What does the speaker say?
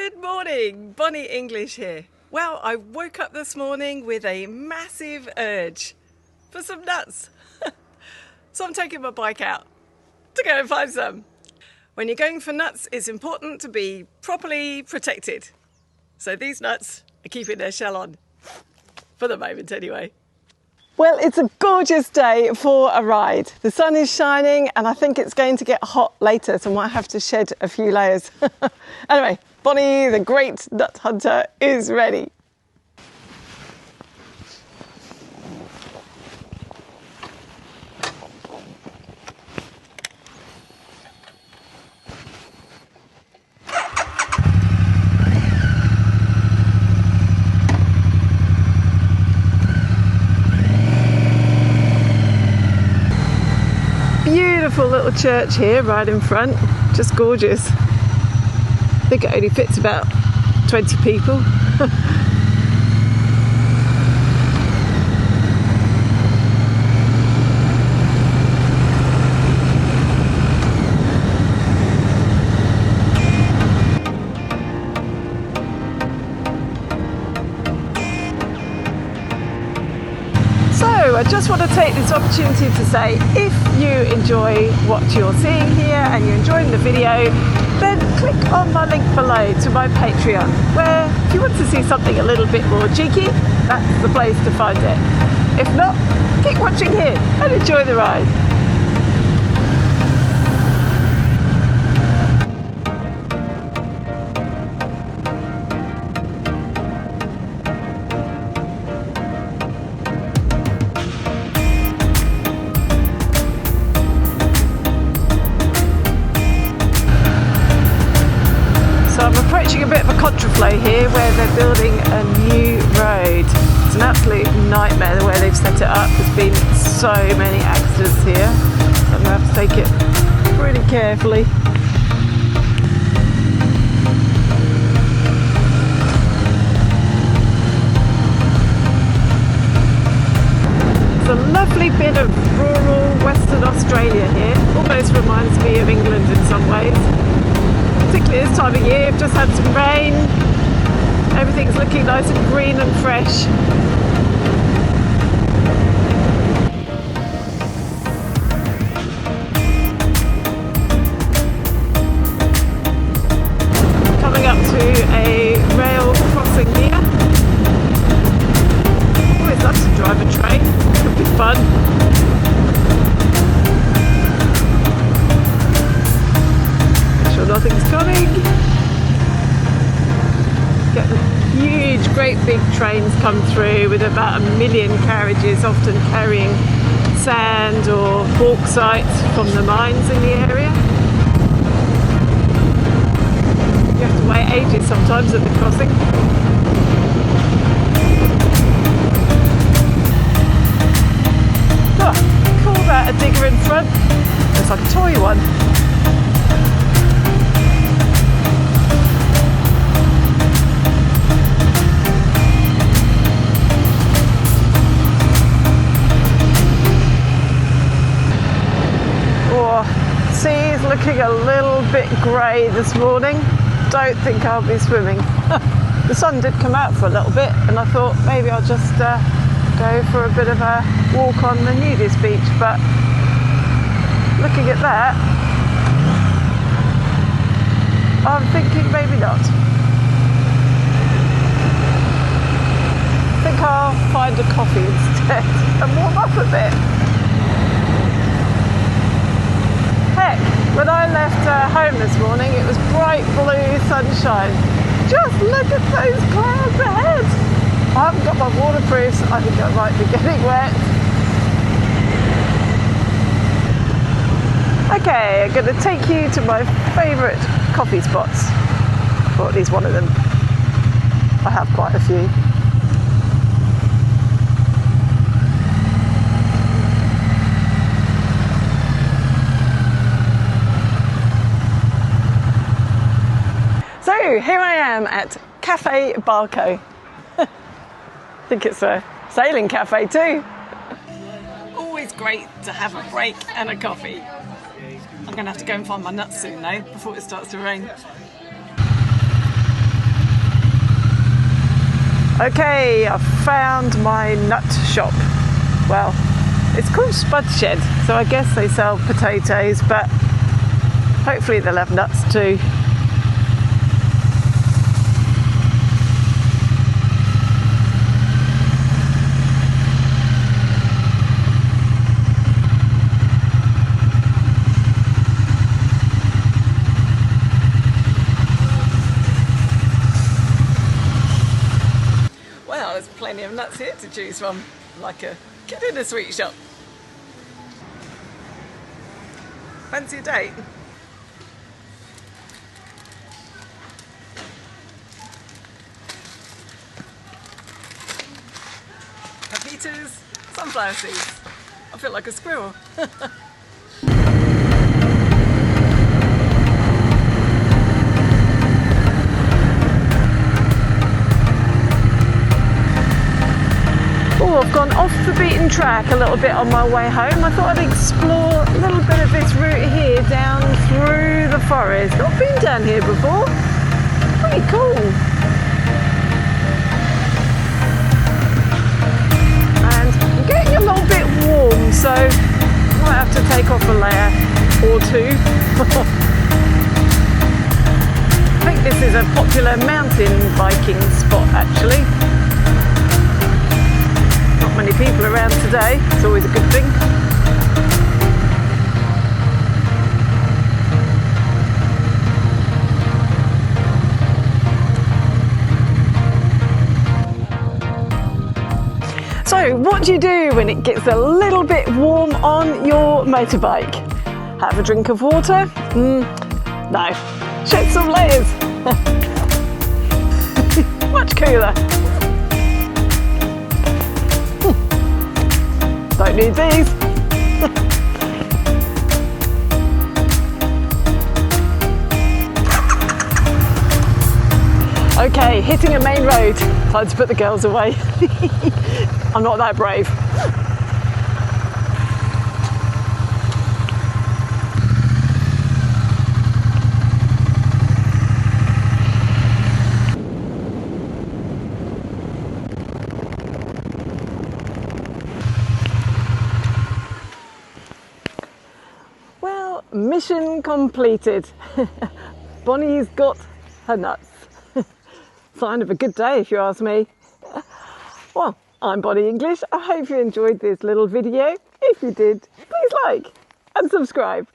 Good morning, Bonnie English here. Well, I woke up this morning with a massive urge for some nuts. So I'm taking my bike out to go and find some. When you're going for nuts, it's important to be properly protected. So these nuts are keeping their shell on, for the moment anyway. Well, it's a gorgeous day for a ride. The sun is shining and I think it's going to get hot later, so I might have to shed a few layers. Anyway, Bonnie, the great nut hunter, is ready. Beautiful little church here right in front, just gorgeous. I think it only fits about 20 people. I just want to take this opportunity to say, if you enjoy what you're seeing here and you're enjoying the video, then click on my link below to my Patreon, where if you want to see something a little bit more cheeky, that's the place to find it. If not, keep watching here and enjoy the ride. A bit of a contraflow here where they're building a new road. It's an absolute nightmare the way they've set it up. There's been so many accidents here, so I'm going to have to take it pretty carefully. It's a lovely bit of rural Western Australia here. Almost reminds me of England in some ways. Particularly this time of year, we've just had some rain, everything's looking nice and green and fresh. Coming up to a rail crossing here. Always love to drive a train, it'll be fun. Nothing's coming. Getting huge, great big trains come through with about 1 million carriages, often carrying sand or bauxite from the mines in the area. You have to wait ages sometimes at the crossing. Oh, call that a digger in front. Looks like a toy one. Sea is looking a little bit grey this morning. Don't think I'll be swimming. The sun did come out for a little bit and I thought maybe I'll just go for a bit of a walk on the nudist beach, but looking at that, I'm thinking maybe not. I think I'll find a coffee instead and warm up a bit. Heck, when I left home this morning, it was bright blue sunshine. Just look at those clouds ahead. I haven't got my waterproofs, I think I might be getting wet. Okay, I'm going to take you to my favourite coffee spots, or at least one of them. I have quite a few. So here I am at Cafe Barco. I think it's a sailing cafe too. Always great to have a break and a coffee. I'm going to have to go and find my nuts soon though, before it starts to rain. Okay, I found my nut shop. Well, it's called Spud Shed, so I guess they sell potatoes, but hopefully they'll have nuts too. Well, there's plenty of nuts here to choose from, like a kid in a sweet shop. Fancy a date? Pepitas, sunflower seeds. I feel like a squirrel. Oh, I've gone off the beaten track a little bit on my way home. I thought I'd explore a little bit of this route here down through the forest. I've been down here before. Pretty cool. And I'm getting a little bit warm, so I might have to take off a layer or two. I think this is a popular mountain biking spot actually. Not many people around today, it's always a good thing. So, what do you do when it gets a little bit warm on your motorbike? Have a drink of water? No. Shed some layers. Much cooler. Don't need these. Okay, hitting a main road. Time to put the girls away. I'm not that brave. Well, mission completed. Bonnie's got her nuts. Sign of a good day if you ask me. Well, I'm Bonnie English. I hope you enjoyed this little video. If you did, please like and subscribe.